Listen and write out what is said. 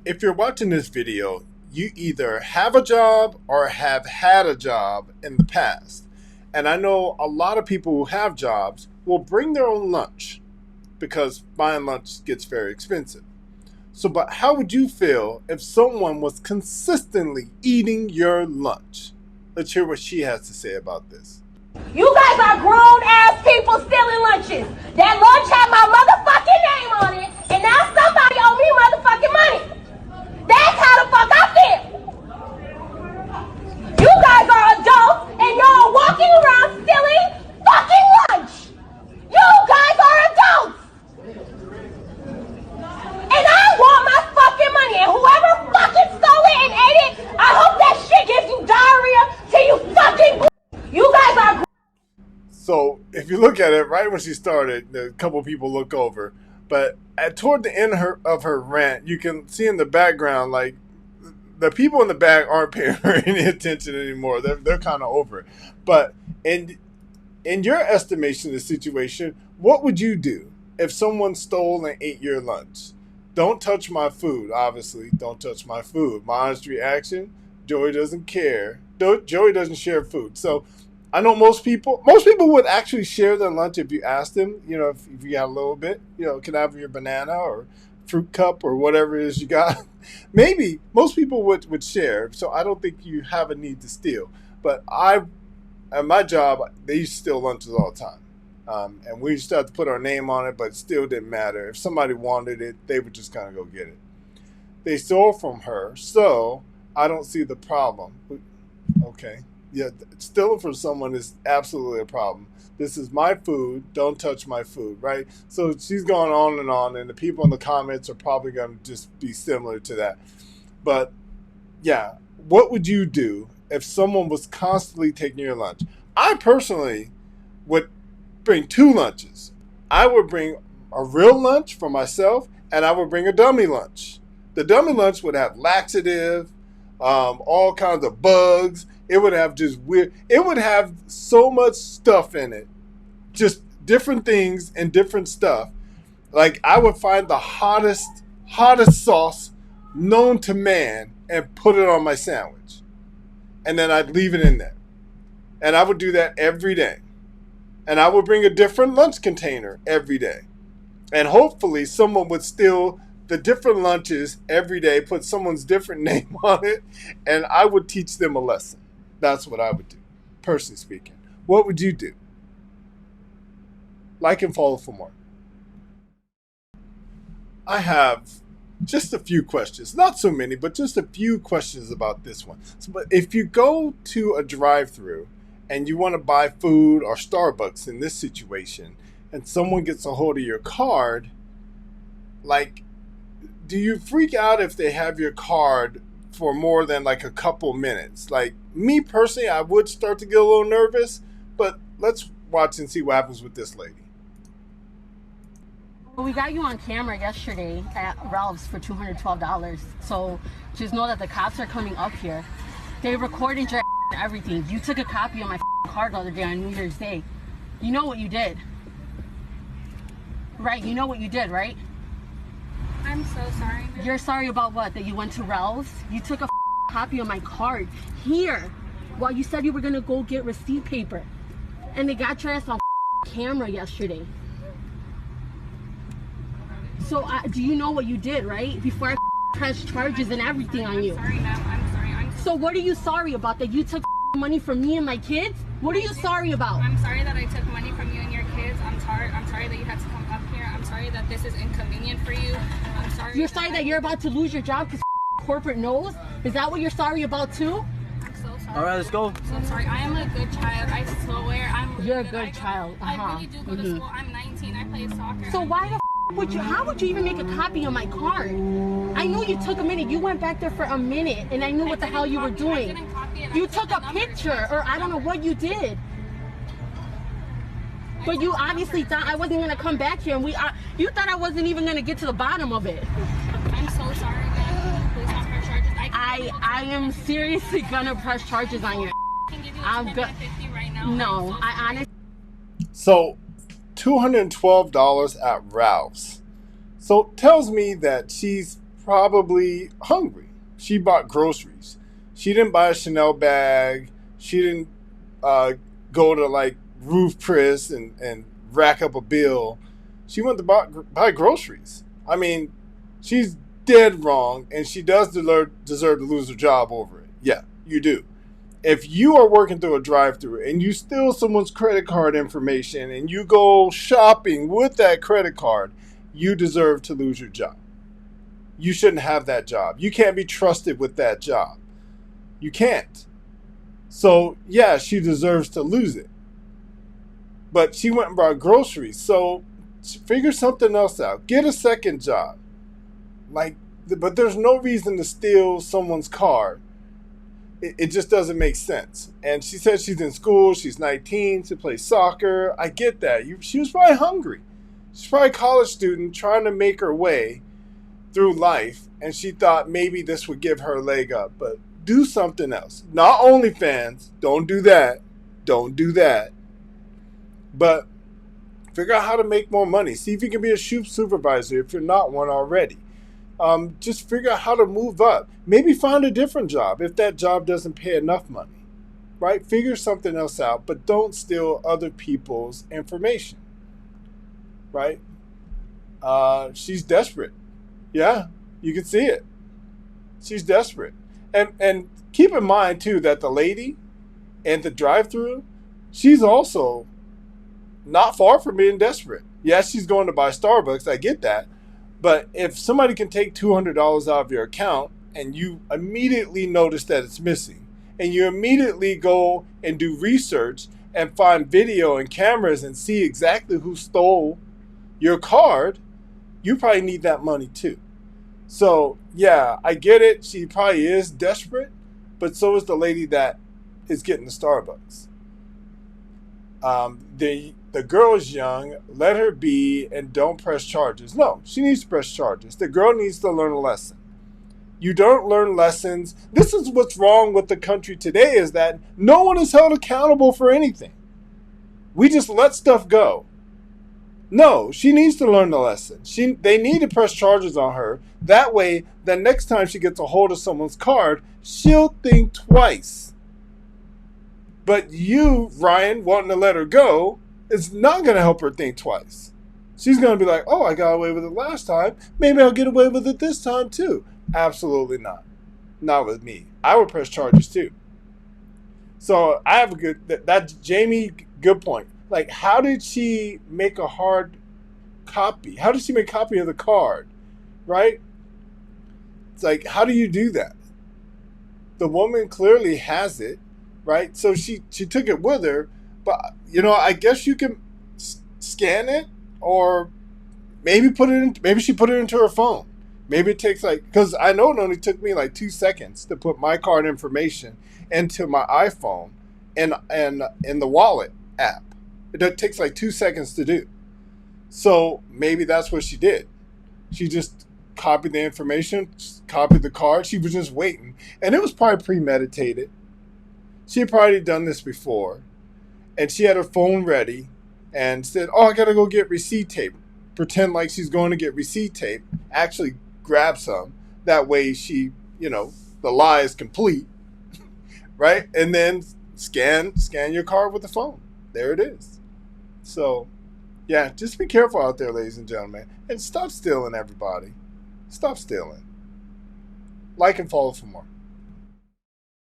if you're watching this video, you either have a job or have had a job in the past. And I know a lot of people who have jobs will bring their own lunch because buying lunch gets very expensive. So, but how would you feel if someone was consistently eating your lunch? Let's hear what she has to say about this. You guys are grown ass people stealing lunches. That lunch had my motherfucking name on it, and now somebody owe me motherfucking money. That's how the fuck I feel. You guys are adults, and y'all walking around stealing fucking lunch. You guys are adults. And I want my fucking money, and whoever fucking stole it and ate it, I hope that shit gives you diarrhea till you fucking. You guys are. So if you look at it, right when she started, a couple people look over. But toward the end of her rant, you can see in the background, like, the people in the back aren't paying her any attention anymore. They're kind of over it. But in your estimation of the situation, what would you do if someone stole and ate your lunch? Don't touch my food, obviously. Don't touch my food. My honest reaction, Joey doesn't care. Joey doesn't share food. So I know most people would actually share their lunch if you asked them, if you got a little bit, can I have your banana or fruit cup or whatever it is you got. Maybe most people would share. So I don't think you have a need to steal. But at my job, they used to steal lunches all the time. And we used to have to put our name on it, but it still didn't matter. If somebody wanted it, they would just kind of go get it. They stole from her, so I don't see the problem. Okay. Yeah, stealing from someone is absolutely a problem. This is my food. Don't touch my food, right? So she's going on, and the people in the comments are probably going to just be similar to that. But, yeah, what would you do if someone was constantly taking your lunch? I personally would bring two lunches. I would bring a real lunch for myself, and I would bring a dummy lunch. The dummy lunch would have laxative, all kinds of bugs. It would have just weird. It would have so much stuff in it, just different things and different stuff. Like I would find the hottest sauce known to man and put it on my sandwich, and then I'd leave it in there. And I would do that every day. And I would bring a different lunch container every day. And hopefully someone would steal the different lunches every day, put someone's different name on it, and I would teach them a lesson. That's what I would do, personally speaking. What would you do? Like and follow for more. I have just a few questions. Not so many, but just a few questions about this one. But if you go to a drive-thru and you want to buy food or Starbucks in this situation, and someone gets a hold of your card, like, do you freak out if they have your card for more than like a couple minutes? Like me personally, I would start to get a little nervous, but let's watch and see what happens with this lady. Well, we got you on camera yesterday at Ralph's for $212. So just know that the cops are coming up here. They recorded your everything. You took a copy of my card the other day on New Year's Day. You know what you did. Right? You know what you did, right? I'm so sorry. You're sorry about what? That you went to Ralph's? You took a copy of my card here while you said you were gonna go get receipt paper. And they got your ass on camera yesterday. So do you know what you did, right? Before I press charges and everything on you. I'm sorry, ma'am. I'm sorry. So what are you sorry about? That you took money from me and my kids? What are you sorry about? I'm sorry that I took money from you and your kids. I'm sorry that you had to come up here. I'm sorry that this is inconvenient for you. I'm sorry. You're sorry that you're about to lose your job because corporate knows? Is that what you're sorry about too? I'm so sorry. All right, let's go. I'm sorry. I am a good child. I swear. I'm really You're a good. good child. I really do go to school. I'm 19. I play soccer. So why the would you? How would you even make a copy of my card? I know you took a minute. You went back there for a minute, and I knew what the hell you were doing. You took a picture, or I don't know what you did. But you obviously thought I wasn't gonna come back here, and you thought I wasn't even gonna get to the bottom of it. I'm so sorry, man. Please don't press charges. I am seriously gonna press charges on you. I'm good. Right now. No, I honestly. So, $212 at Ralph's. So tells me that she's probably hungry. She bought groceries. She didn't buy a Chanel bag. She didn't go to like Roof Chris and rack up a bill. She went to buy groceries. I mean, she's dead wrong, and she does deserve to lose her job over it. Yeah, you do. If you are working through a drive-thru and you steal someone's credit card information and you go shopping with that credit card, you deserve to lose your job. You shouldn't have that job. You can't be trusted with that job. You can't. So, yeah, she deserves to lose it. But she went and bought groceries. So, figure something else out. Get a second job. But there's no reason to steal someone's car. It just doesn't make sense. And she said she's in school. She's 19. She plays soccer. I get that. She was probably hungry. She's probably a college student trying to make her way through life. And she thought maybe this would give her a leg up. But do something else. Not OnlyFans. Don't do that. Don't do that. But figure out how to make more money. See if you can be a shoot supervisor if you're not one already. Just figure out how to move up. Maybe find a different job if that job doesn't pay enough money, right? Figure something else out, but don't steal other people's information, right? She's desperate. Yeah, you can see it. She's desperate. And keep in mind, too, that the lady at the drive-thru, she's also not far from being desperate. Yes, she's going to buy Starbucks. I get that. But if somebody can take $200 out of your account and you immediately notice that it's missing, and you immediately go and do research and find video and cameras and see exactly who stole your card, you probably need that money too. So, yeah, I get it. She probably is desperate, but so is the lady that is getting the Starbucks. The girl is young, let her be, and don't press charges. No, she needs to press charges. The girl needs to learn a lesson. You don't learn lessons. This is what's wrong with the country today, is that no one is held accountable for anything. We just let stuff go. No, she needs to learn the lesson. They need to press charges on her. That way, the next time she gets a hold of someone's card, she'll think twice. But you, Ryan, wanting to let her go, is not going to help her think twice. She's going to be like, oh, I got away with it last time. Maybe I'll get away with it this time too. Absolutely not. Not with me. I would press charges too. So I have that's Jamie, good point. Like, how did she make a hard copy? How did she make a copy of the card? Right? It's like, how do you do that? The woman clearly has it, right? So she took it with her. But, I guess you can scan it, or maybe she put it into her phone. Maybe it takes because I know it only took me 2 seconds to put my card information into my iPhone and in the wallet app. It takes 2 seconds to do. So maybe that's what she did. She just copied the information, copied the card. She was just waiting. And it was probably premeditated. She had probably done this before. And she had her phone ready and said, oh, I got to go get receipt tape. Pretend like she's going to get receipt tape. Actually grab some. That way she, the lie is complete. Right? And then scan your card with the phone. There it is. So, yeah, just be careful out there, ladies and gentlemen. And stop stealing, everybody. Stop stealing. Like and follow for more.